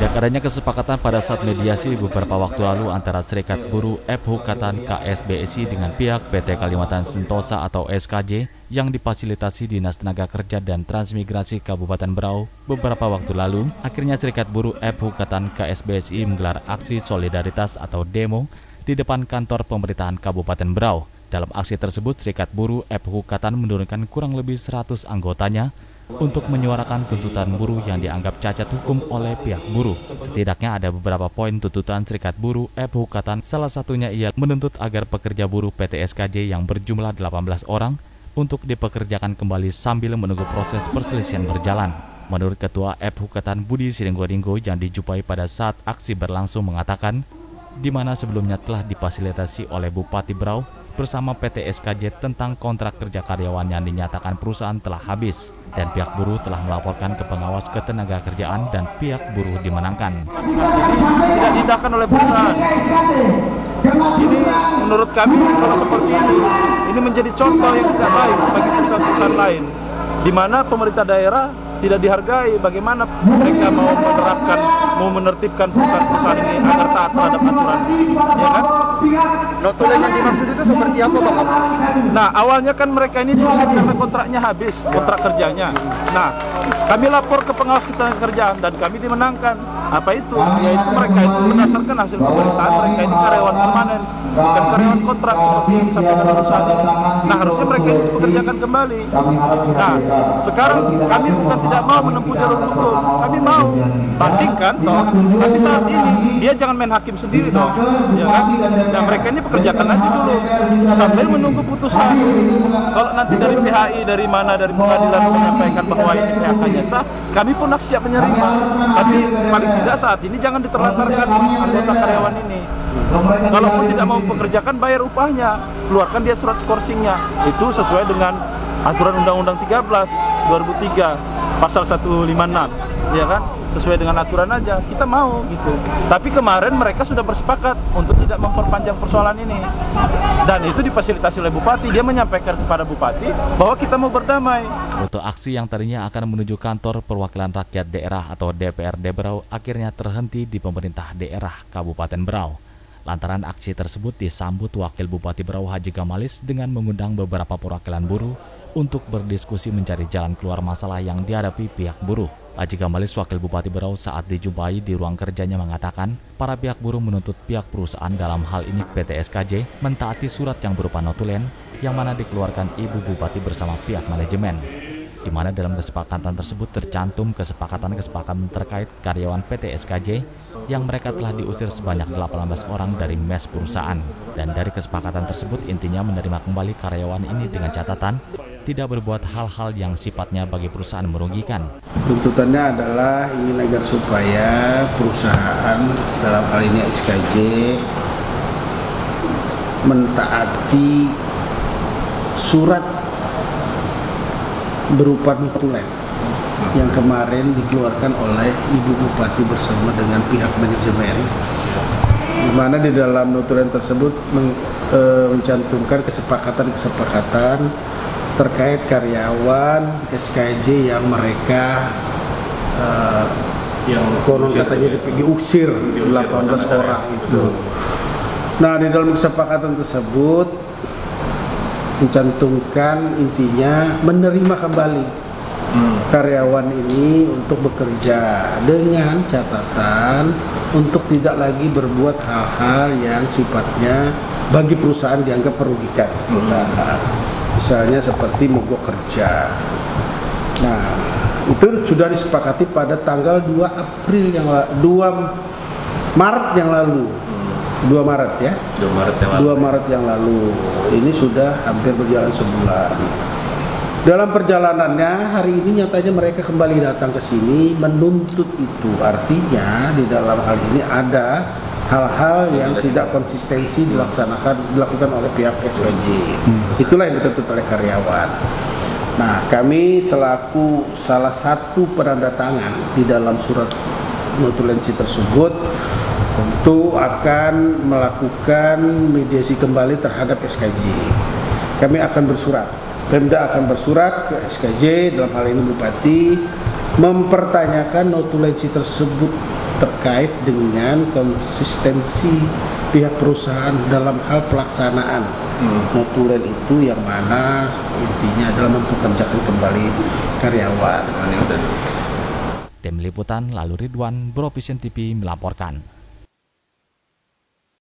Tidak adanya kesepakatan pada saat mediasi beberapa waktu lalu antara Serikat Buruh FHUKATAN KSBSI dengan pihak PT Kalimantan Sentosa atau SKJ yang difasilitasi Dinas Tenaga Kerja dan Transmigrasi Kabupaten Berau beberapa waktu lalu, akhirnya Serikat Buruh FHUKATAN KSBSI menggelar aksi solidaritas atau demo di depan kantor pemerintahan Kabupaten Berau. Dalam aksi tersebut, Serikat Buruh FHUKATAN menurunkan kurang lebih 100 anggotanya untuk menyuarakan tuntutan buruh yang dianggap cacat hukum oleh pihak buruh. Setidaknya ada beberapa poin tuntutan Serikat Buruh FHUKATAN, salah satunya ia menuntut agar pekerja buruh PT SKJ yang berjumlah 18 orang untuk dipekerjakan kembali sambil menunggu proses perselisihan berjalan. Menurut Ketua FHUKATAN Budi Siringgodinggo yang dijumpai pada saat aksi berlangsung mengatakan, di mana sebelumnya telah difasilitasi oleh Bupati Berau bersama PT SKJ tentang kontrak kerja karyawan yang dinyatakan perusahaan telah habis dan pihak buruh telah melaporkan ke pengawas ketenagakerjaan dan pihak buruh dimenangkan. Ini tidak diindahkan oleh perusahaan. Ini menurut kami kalau seperti ini menjadi contoh yang tidak baik bagi perusahaan-perusahaan lain, di mana pemerintah daerah tidak dihargai. Bagaimana mereka mau menertibkan perusahaan-perusahaan ini agar taat terhadap aturan, ya kan? Notulen yang dimaksud itu seperti apa, Bang? Nah, awalnya kan mereka ini diusir karena kontraknya habis, kontrak kerjanya. Nah, kami lapor ke pengawas ketenagakerjaan dan kami dimenangkan. Apa itu? Yaitu mereka itu berdasarkan hasil pemeriksaan mereka ini karyawan permanen, bukan karyawan kontrak seperti yang disampaikan perusahaan ini. Nah, harusnya mereka ini dipekerjakan kembali. Nah, sekarang kami bukan tidak mau menempuh jalur hukum, kami mau bandingkan toh. Tapi saat ini dia jangan main hakim sendiri dong, ya kan? Nah, mereka ini pekerjakan aja dulu sambil menunggu putusan. Kalau nanti dari PHI, dari mana, dari pengadilan menyampaikan bahwa ini PHK-nya sah, kami pun siap menerima. Tapi paling tidak saat ini jangan diterlantarkan anggota karyawan ini. Kalaupun tidak mau pekerjakan, bayar upahnya, keluarkan dia surat skorsingnya. Itu sesuai dengan aturan Undang-Undang 13 2003 pasal 156, ya kan? Sesuai dengan aturan aja, kita mau gitu. Tapi kemarin mereka sudah bersepakat untuk tidak memperpanjang persoalan ini. Dan itu difasilitasi oleh Bupati, dia menyampaikan kepada Bupati bahwa kita mau berdamai. Rute aksi yang tadinya akan menuju kantor perwakilan rakyat daerah atau DPRD Berau akhirnya terhenti di pemerintah daerah Kabupaten Berau. Lantaran aksi tersebut disambut Wakil Bupati Berau Haji Gamalis dengan mengundang beberapa perwakilan buruh untuk berdiskusi mencari jalan keluar masalah yang dihadapi pihak buruh. Haji Gamalis, Wakil Bupati Berau, saat dijumpai di ruang kerjanya mengatakan para pihak buruh menuntut pihak perusahaan, dalam hal ini PT SKJ, mentaati surat yang berupa notulen yang mana dikeluarkan Ibu Bupati bersama pihak manajemen, di mana dalam kesepakatan tersebut tercantum kesepakatan terkait karyawan PT SKJ yang mereka telah diusir sebanyak 18 orang dari mes perusahaan. Dan dari kesepakatan tersebut intinya menerima kembali karyawan ini dengan catatan tidak berbuat hal-hal yang sifatnya bagi perusahaan merugikan. Tuntutannya adalah ingin agar supaya perusahaan, dalam hal ini SKJ, mentaati surat berupa notulen yang kemarin dikeluarkan oleh Ibu Bupati bersama dengan pihak manajemen, di mana di dalam notulen tersebut mencantumkan kesepakatan terkait karyawan SKJ yang mereka konon katanya diusir 18 orang itu. Nah, di dalam kesepakatan tersebut mencantumkan intinya menerima kembali karyawan ini untuk bekerja dengan catatan untuk tidak lagi berbuat hal-hal yang sifatnya bagi perusahaan dianggap merugikan perusahaan. Misalnya seperti mogok kerja. Nah, itu sudah disepakati pada tanggal 2 Maret yang lalu. 2 Maret ya? 2 Maret yang lalu. Ini sudah hampir berjalan sebulan. Dalam perjalanannya, hari ini nyatanya mereka kembali datang ke sini menuntut itu. Artinya di dalam hal ini ada hal-hal yang tidak konsistensi dilakukan oleh pihak SKJ. Itulah yang dituntut oleh karyawan. Nah, kami selaku salah satu penanda tangan di dalam surat notulensi tersebut tentu akan melakukan mediasi kembali terhadap SKJ. Kami akan bersurat, Pemda akan bersurat ke SKJ, dalam hal ini Bupati, mempertanyakan notulensi tersebut terkait dengan konsistensi pihak perusahaan dalam hal pelaksanaan notulen itu, yang mana intinya adalah mempekerjakan kembali karyawan. Tim Liputan Lalu Ridwan, Bro Vision TV melaporkan.